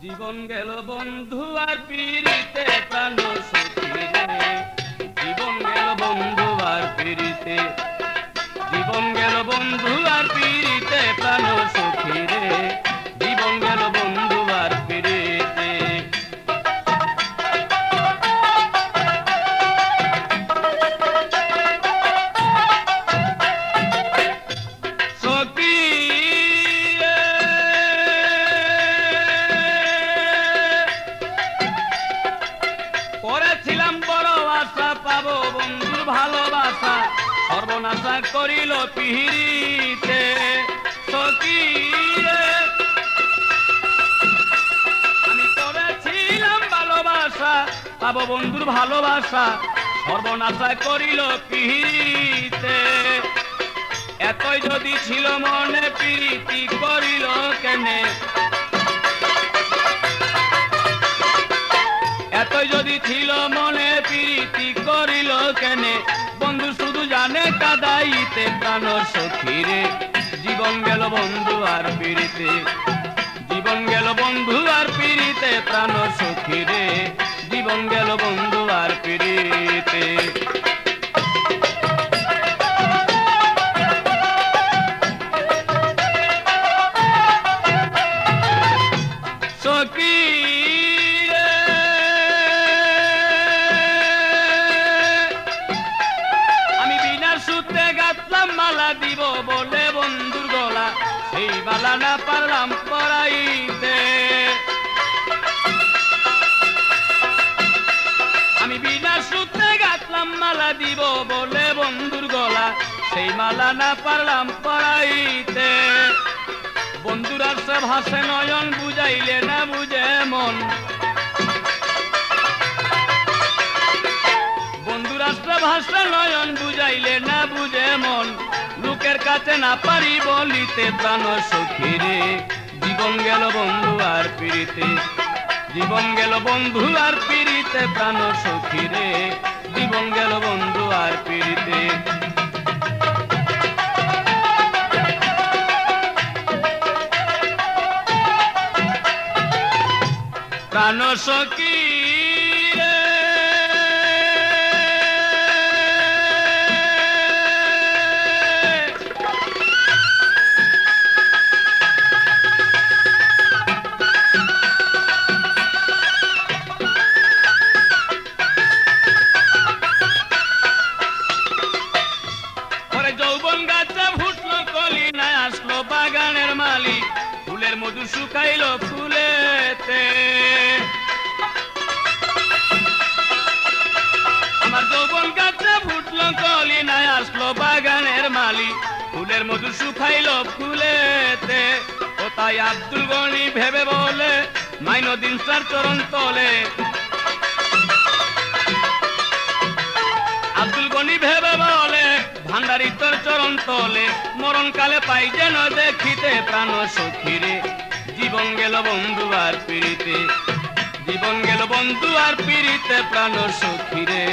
জীবন গেল বন্ধু আর পিরিতে প্রাণ সখী রে, জীবন গেল বন্ধু আর পিরিতে, জীবন গেল বন্ধু আর পিরিতে প্রাণ সখী রে, জীবন গেল বন্ধু আর পিরিতে। সর্বনাশা করিল পিহিরিতে সখী রে, আমি করেছিলাম ভালোবাসা পাবো বন্ধুর ভালোবাসা, সর্বনাশা করিল পিহিরিতে। এতই যদি ছিল মনে প্রীতি করিল কেনে, এতই যদি ছিল মনে প্রীতি করিল কেনে, বন্ধু শুধু জানে কাদাইতে প্রাণ সখী রে, জীবন গেল বন্ধু আর পিরিতে, জীবন গেল বন্ধু আর পিরিতে প্রাণ সখী রে, জীবন গেল বন্ধু আর পিরিতে। সখী মালা দিব বলে বন্ধুর গলা, সেই মালা না পারলাম পরাইতে। আমি বিনা সূত্রে গাঁথলাম মালা দিব বলে বন্ধুর গলা, সেই মালা না পারলাম পরাইতে। বন্ধুর আর সে ভাসে নয়ন, বুঝাইলে না বুঝে মন, বন্ধুর আর সে ভাসে নয়ন, বুঝাইলে না বুঝে মন। কাছে না পারি বলিতে প্রাণ সখী রে জীবন গেল বন্ধু আর পিড়িতে জীবন গেল বন্ধু আর পিড়িতে প্রাণ সখী রে জীবন গেল বন্ধু আর পিড়িতে প্রাণ সখী যৌবন গাছে ফুটলো কলি না আসলো বাগানের মালি ফুলের মধু শুকাইলো ফুলেতে আমার যৌবন গাছে ফুটলো কলি না আসলো বাগানের মালি ফুলের মধু শুকাইলো ফুলেতে ও তাই আব্দুল গনি ভেবে বলে মাইনুদ্দিন স্যার চরণ তলে আব্দুল গনি ভেবে বলে ভান্ডারি তোর চরণ তলে মরণ কালে পাই যেন দেখিতে প্রাণ সখী রে জীবন গেল বন্ধু আর পিড়িতে জীবন গেল বন্ধু আর পিড়িতে প্রাণ সখী রে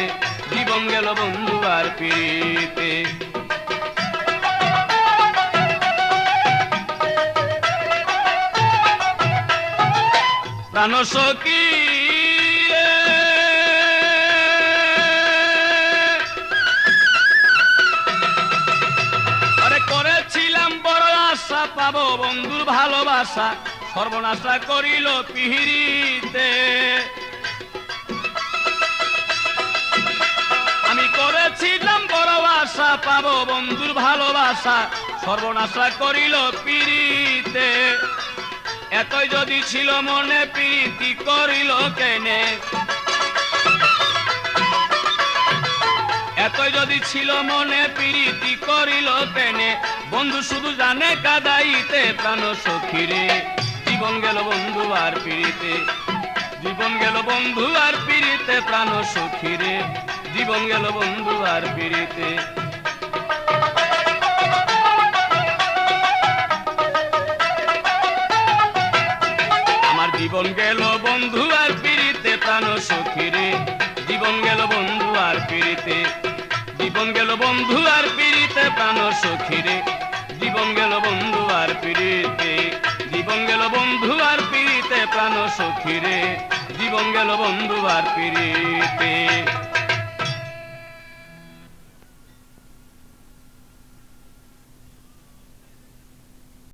জীবন গেল বন্ধু আর পিড়িতে প্রাণ সখী পাবো বন্ধুর ভালোবাসা সর্বনাশা করিল পিহিরিতে আমি করেছিলাম বড় আশা পাবো বন্ধুর ভালোবাসা সর্বনাশা করিল পিরিতে এতই যদি ছিল মনে প্রীতি করিল কেনে এতই যদি ছিল মনে প্রীতি করিল কেনে বন্ধু শুধু জানে কাদাইতে প্রাণ সখী রে জীবন গেল বন্ধু আর পিড়িতে জীবন গেল বন্ধু আর পিড়িতে প্রাণ সখী রে জীবন গেল বন্ধু আর পিড়িতে আমার জীবন গেল বন্ধু আর পিড়িতে প্রাণ সখী রে জীবন গেল বন্ধু আর পিড়িতে জীবন গেল বন্ধু আর পিড়িতে প্রাণ সখী রে জীবন গেল বন্ধু আর পিড়িতে জীবন গেল বন্ধু আর পিড়িতে প্রাণ সখী রে জীবন গেল বন্ধু আর পিড়িতে